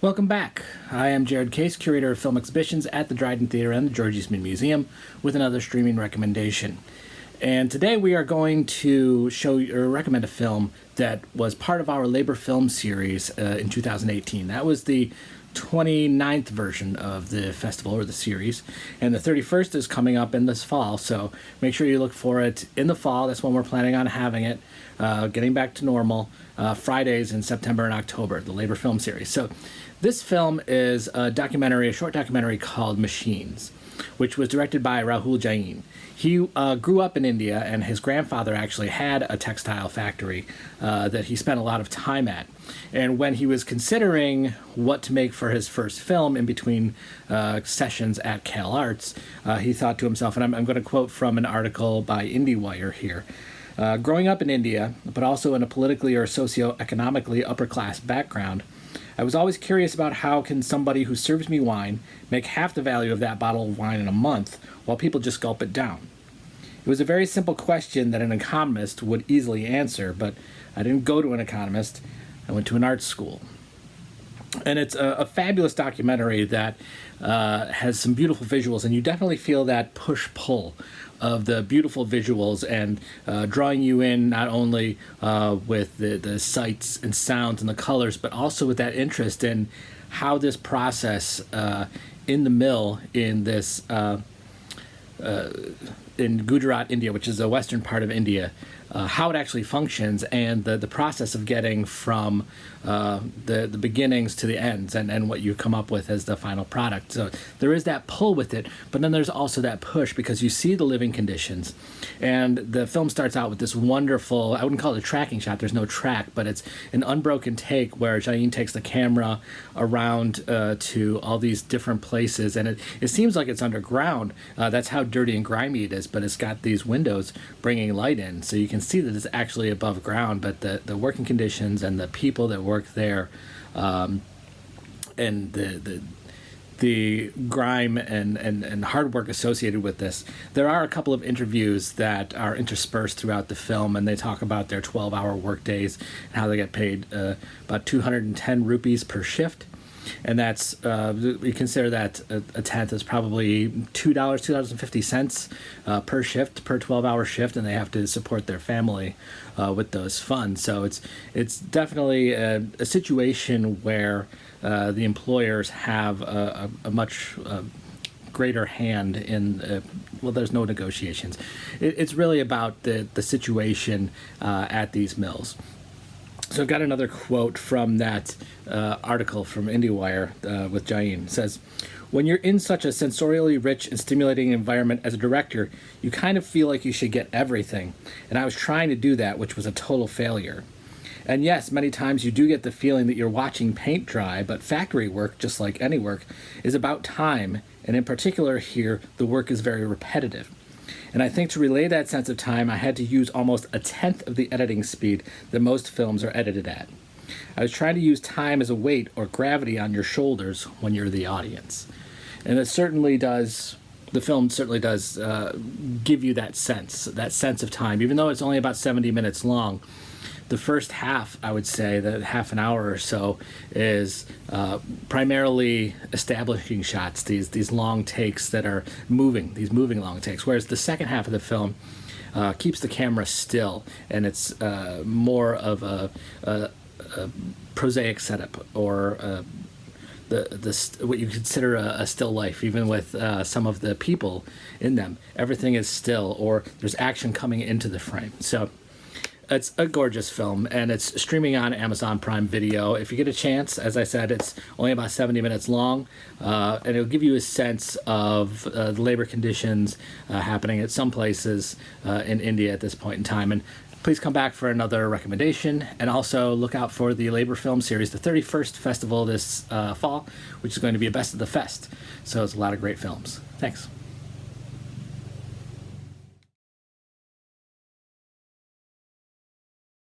Welcome back. I am Jared Case, curator of film exhibitions at the Dryden Theater and the George Eastman Museum, with another streaming recommendation. And today we are going to show you or recommend a film that was part of our Labor Film series in 2018. That was the 29th version of the festival or the series, and the 31st is coming up in this fall, so make sure you look for it in the fall. That's when we're planning on having it, getting back to normal, Fridays in September and October, the Labor Film series. So this film is a documentary, a short documentary called Machines, which was directed by Rahul Jain. He grew up in India, and his grandfather actually had a textile factory that he spent a lot of time at. And when he was considering what to make for his first film in between sessions at Cal Arts, he thought to himself, and I'm going to quote from an article by IndieWire here, growing up in India, but also in a politically or socio-economically upper-class background, I was always curious about how can somebody who serves me wine make half the value of that bottle of wine in a month while people just gulp it down. It was a very simple question that an economist would easily answer, but I didn't go to an economist. I went to an art school. And it's a fabulous documentary that has some beautiful visuals, and you definitely feel that push-pull of the beautiful visuals and drawing you in not only with the sights and sounds and the colors, but also with that interest in how this process in the mill in this in Gujarat, India, which is the western part of India, how it actually functions, and the process of getting from the beginnings to the ends, and what you come up with as the final product. So there is that pull with it, but then there's also that push because you see the living conditions. And the film starts out with this wonderful, I wouldn't call it a tracking shot, there's no track, but it's an unbroken take where Jain takes the camera around to all these different places, and it seems like it's underground. That's how dirty and grimy it is, but it's got these windows bringing light in, so you can see that it's actually above ground, but the working conditions and the people that work there, and the grime and hard work associated with this. There are a couple of interviews that are interspersed throughout the film, and they talk about their 12-hour work days and how they get paid about 210 rupees per shift. And that's, we consider that a tenth is probably $2.50 per shift, per 12-hour shift, and they have to support their family with those funds. So it's definitely a situation where the employers have a much greater hand in, well, there's no negotiations. It's really about the situation at these mills. So I've got another quote from that article from IndieWire with Jain. It says, "When you're in such a sensorially rich and stimulating environment as a director, you kind of feel like you should get everything. And I was trying to do that, which was a total failure. And yes, many times you do get the feeling that you're watching paint dry, but factory work, just like any work, is about time. And in particular here, the work is very repetitive. And I think to relay that sense of time, I had to use almost a tenth of the editing speed that most films are edited at. I was trying to use time as a weight or gravity on your shoulders when you're the audience." And it certainly does, the film certainly does give you that sense of time. Even though it's only about 70 minutes long, the first half, I would say, that half an hour or so, is primarily establishing shots, these long takes that are moving, these moving long takes, whereas the second half of the film keeps the camera still, and it's more of a prosaic setup, or what you consider a still life, even with some of the people in them. Everything is still, or there's action coming into the frame. So it's a gorgeous film, and it's streaming on Amazon Prime Video. If you get a chance, as I said, it's only about 70 minutes long, and it'll give you a sense of the labor conditions happening at some places in India at this point in time. And please come back for another recommendation, and also look out for the Labor Film Series, the 31st festival this fall, which is going to be a best of the fest. So it's a lot of great films. Thanks.